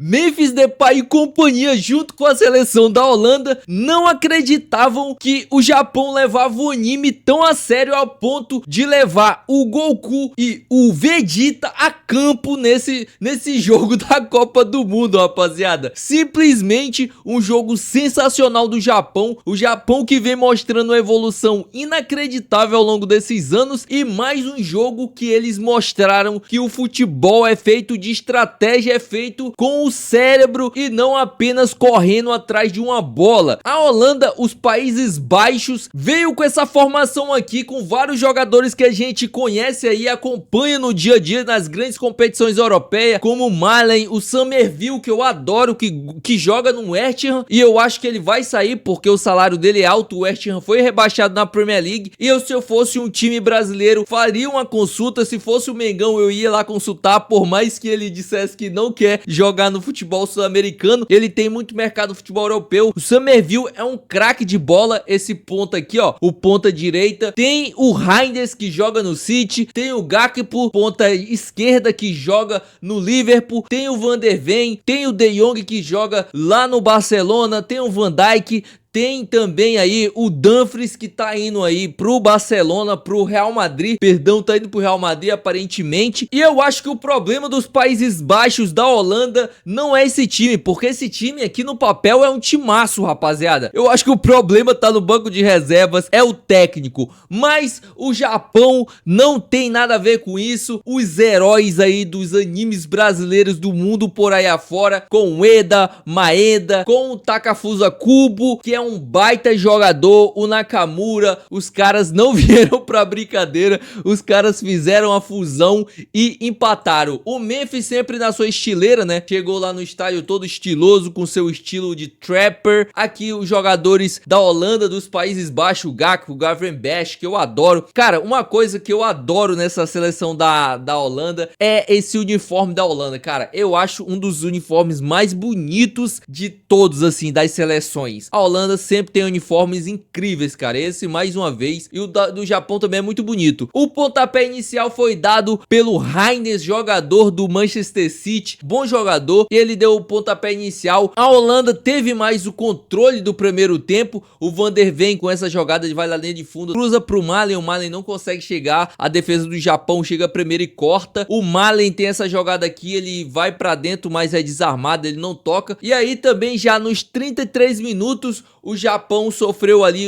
Memphis Depay e companhia, junto com a seleção da Holanda, não acreditavam que o Japão levava o anime tão a sério ao ponto de levar o Goku e o Vegeta a campo nesse jogo da Copa do Mundo, rapaziada. Simplesmente um jogo sensacional do Japão, o Japão que vem mostrando uma evolução inacreditável ao longo desses anos, e mais um jogo que eles mostraram que o futebol é feito de estratégia, é feito com o cérebro e não apenas correndo atrás de uma bola. A Holanda, os Países Baixos, veio com essa formação aqui com vários jogadores que a gente conhece aí, acompanha no dia a dia nas grandes competições europeias, como o Malen, o Summerville, que eu adoro, que joga no West Ham, e eu acho que ele vai sair porque o salário dele é alto. O West Ham foi rebaixado na Premier League, e eu, se eu fosse um time brasileiro, faria uma consulta. Se fosse o Mengão, eu ia lá consultar, por mais que ele dissesse que não quer jogar no futebol sul-americano, ele tem muito mercado no futebol europeu. O Summerville é um craque de bola, esse ponta aqui, ó, o ponta direita. Tem o Reinders, que joga no City, tem o Gakpo, ponta esquerda, que joga no Liverpool, tem o Van der Ven, tem o De Jong, que joga lá no Barcelona, tem o Van Dijk, tem também aí o Dumfries, que tá indo aí pro Barcelona, pro Real Madrid, perdão, tá indo pro Real Madrid aparentemente. E eu acho que o problema dos Países Baixos da Holanda não é esse time, porque esse time aqui no papel é um timaço, rapaziada. Eu acho que o problema tá no banco de reservas, é o técnico, mas o Japão não tem nada a ver com isso. Os heróis aí dos animes brasileiros do mundo por aí afora, com o Eda, Maeda, com o Takafusa Kubo, que é um baita jogador, o Nakamura, os caras não vieram pra brincadeira, os caras fizeram a fusão e empataram. O Memphis sempre na sua estileira, né? Chegou lá no estádio todo estiloso, com seu estilo de trapper. Aqui os jogadores da Holanda, dos Países Baixos, o Gakpo, o Gravenberch, que eu adoro. Cara, uma coisa que eu adoro nessa seleção da Holanda é esse uniforme da Holanda, cara. Eu acho um dos uniformes mais bonitos de todos, assim, das seleções. A Holanda sempre tem uniformes incríveis, cara. Esse mais uma vez. E o do Japão também é muito bonito. O pontapé inicial foi dado pelo Reinders, jogador do Manchester City, bom jogador, e ele deu o pontapé inicial. A Holanda teve mais o controle do primeiro tempo. O Van der Ven, com essa jogada de vai lá linha de fundo, cruza pro Malen, o Malen não consegue chegar, a defesa do Japão chega primeiro e corta. O Malen tem essa jogada aqui, ele vai pra dentro, mas é desarmado, ele não toca. E aí também já nos 33 minutos o Japão sofreu ali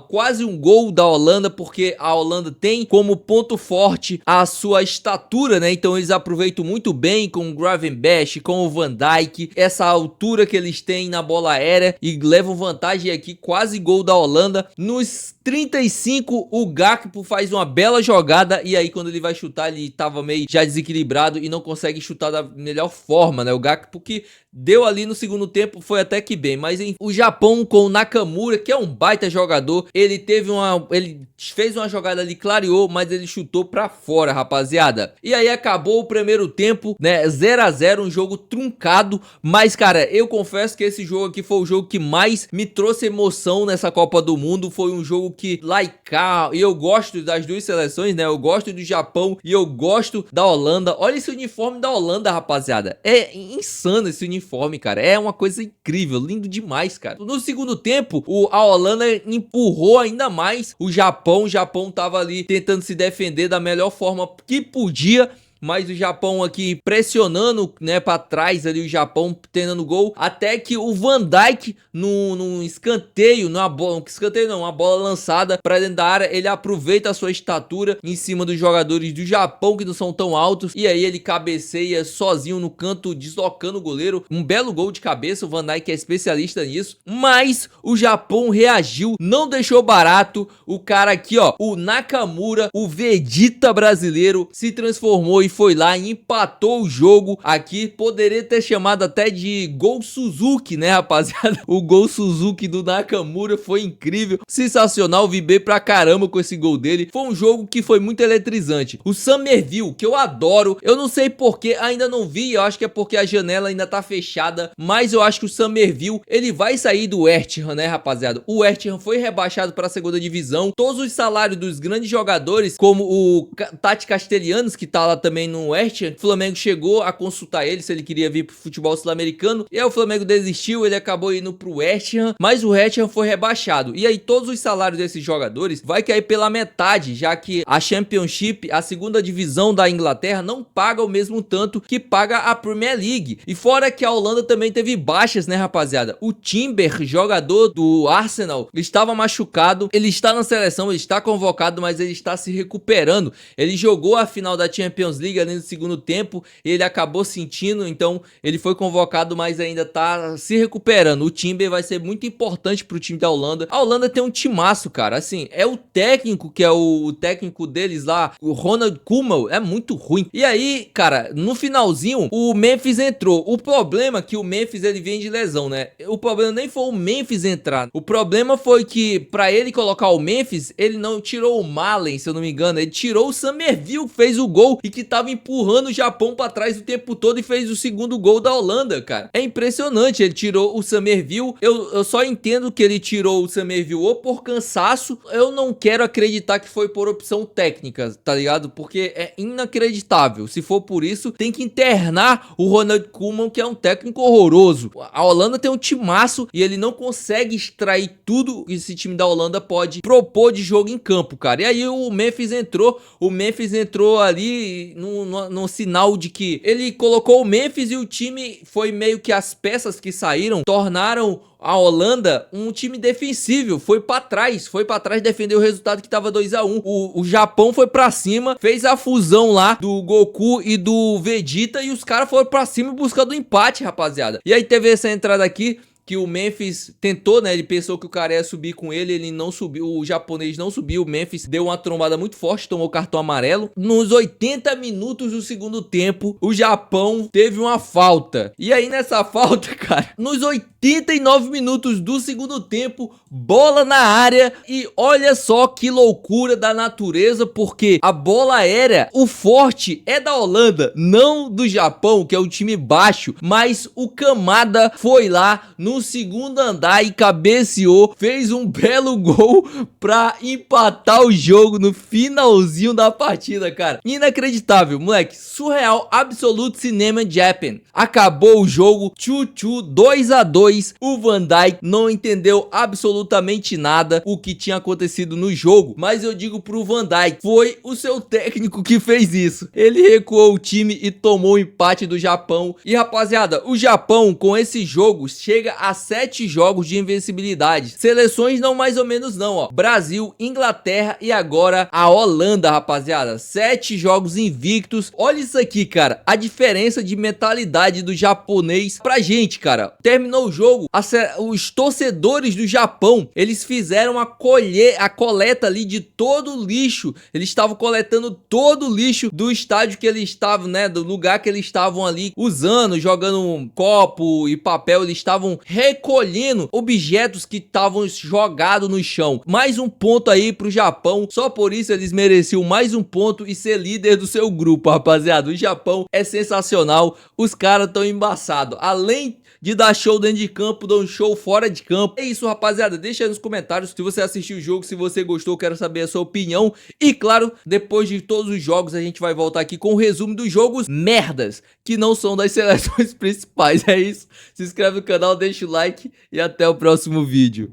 quase um gol da Holanda, porque a Holanda tem como ponto forte a sua estatura, né? Então eles aproveitam muito bem com o Gravenberch, com o Van Dijk, essa altura que eles têm na bola aérea, e levam vantagem aqui, quase gol da Holanda. Nos 35, o Gakpo faz uma bela jogada, e aí quando ele vai chutar, ele tava meio já desequilibrado e não consegue chutar da melhor forma, né? O Gakpo, que deu ali no segundo tempo, foi até que bem, mas o Japão com o Nakamura, que é um baita jogador, ele fez uma jogada ali, clareou, mas ele chutou pra fora, rapaziada. E aí acabou o primeiro tempo, né, 0 a 0, um jogo truncado, mas cara, eu confesso que esse jogo aqui foi o jogo que mais me trouxe emoção nessa Copa do Mundo. Foi um jogo que laicar, e eu gosto das duas seleções, né, eu gosto do Japão e eu gosto da Holanda. Olha esse uniforme da Holanda, rapaziada, é insano esse uniforme, cara, é uma coisa incrível, lindo demais, cara. No segundo tempo, a Holanda empurrou ainda mais o Japão tava ali tentando se defender da melhor forma que podia, mas o Japão aqui pressionando, né, pra trás ali, o Japão tentando gol, até que o Van Dijk num escanteio, uma bola lançada pra dentro da área, ele aproveita a sua estatura em cima dos jogadores do Japão, que não são tão altos, e aí ele cabeceia sozinho no canto, deslocando o goleiro. Um belo gol de cabeça, o Van Dijk é especialista nisso, mas o Japão reagiu, não deixou barato. O cara aqui, ó, o Nakamura, o Vegeta brasileiro, se transformou e foi lá e empatou o jogo aqui. Poderia ter chamado até de gol Suzuki, né, rapaziada? O gol Suzuki do Nakamura foi incrível, sensacional, vibrei pra caramba com esse gol dele. Foi um jogo que foi muito eletrizante. O Summerville, que eu adoro, eu não sei porque, ainda não vi, eu acho que é porque a janela ainda tá fechada, mas eu acho que o Summerville, ele vai sair do West Ham, né, rapaziada? O West Ham foi rebaixado para a segunda divisão. Todos os salários dos grandes jogadores, como o Tati Castellanos, que tá lá também também no West Ham. O Flamengo chegou a consultar ele se ele queria vir pro futebol sul-americano, e aí o Flamengo desistiu, ele acabou indo pro West Ham, mas o West Ham foi rebaixado. E aí todos os salários desses jogadores vai cair pela metade, já que a Championship, a segunda divisão da Inglaterra, não paga o mesmo tanto que paga a Premier League. E fora que a Holanda também teve baixas, né, rapaziada? O Timber, jogador do Arsenal, estava machucado, ele está na seleção, ele está convocado, mas ele está se recuperando. Ele jogou a final da Champions League ali no segundo tempo, ele acabou sentindo, então ele foi convocado, mas ainda tá se recuperando. O Timber vai ser muito importante pro time da Holanda. A Holanda tem um timaço, cara, assim, é o técnico que é o técnico deles lá, o Ronald Koeman, é muito ruim. E aí, cara, no finalzinho, o Memphis entrou. O problema é que o Memphis, ele vem de lesão, né? O problema nem foi o Memphis entrar. O problema foi que, pra ele colocar o Memphis, ele não tirou o Malen, se eu não me engano. Ele tirou o Summerville, fez o gol e que tava empurrando o Japão pra trás o tempo todo e fez o segundo gol da Holanda, cara. É impressionante, ele tirou o Summerville. Eu só entendo que ele tirou o Summerville ou por cansaço. Eu não quero acreditar que foi por opção técnica, tá ligado? Porque é inacreditável. Se for por isso, tem que internar o Ronald Koeman, que é um técnico horroroso. A Holanda tem um timaço e ele não consegue extrair tudo que esse time da Holanda pode propor de jogo em campo, cara. E aí o Memphis entrou ali no sinal de que ele colocou o Memphis e o time foi meio que as peças que saíram tornaram a Holanda um time defensível, foi pra trás defender o resultado que tava 2-1. O Japão foi pra cima, fez a fusão lá do Goku e do Vegeta e os caras foram pra cima buscando o empate, rapaziada. E aí teve essa entrada aqui que o Memphis tentou, né? Ele pensou que o cara ia subir com ele, ele não subiu, o japonês não subiu, o Memphis deu uma trombada muito forte, tomou cartão amarelo. Nos 80 minutos do segundo tempo, o Japão teve uma falta. E aí nessa falta, cara, nos 89 minutos do segundo tempo, bola na área e olha só que loucura da natureza, porque a bola aérea, o forte é da Holanda, não do Japão, que é um time baixo, mas o Kamada foi lá no segundo andar e cabeceou, fez um belo gol pra empatar o jogo no finalzinho da partida, cara. Inacreditável, moleque, surreal, absoluto cinema Japan. Acabou o jogo, 2-2, o Van Dijk não entendeu absolutamente nada o que tinha acontecido no jogo, mas eu digo pro Van Dijk, foi o seu técnico que fez isso. Ele recuou o time e tomou o empate do Japão. E rapaziada, o Japão com esse jogo chega a 7 jogos de invencibilidade. Seleções não mais ou menos não, ó. Brasil, Inglaterra e agora a Holanda, rapaziada. 7 jogos invictos. Olha isso aqui, cara. A diferença de mentalidade do japonês pra gente, cara. Terminou o jogo, os torcedores do Japão, eles fizeram a coleta ali de todo o lixo. Eles estavam coletando todo o lixo do estádio que eles estavam, né? Do lugar que eles estavam ali usando, jogando um copo e papel. Eles estavam recolhendo objetos que estavam jogados no chão. Mais um ponto aí pro Japão. Só por isso eles mereciam mais um ponto e ser líder do seu grupo, rapaziada. O Japão é sensacional. Os caras estão embaçados. Além de dar show dentro de campo, dão show fora de campo. É isso, rapaziada. Deixa aí nos comentários se você assistiu o jogo, se você gostou, quero saber a sua opinião. E claro, depois de todos os jogos, a gente vai voltar aqui com o resumo dos jogos merdas, que não são das seleções principais. É isso. Se inscreve no canal, deixa o like e até o próximo vídeo.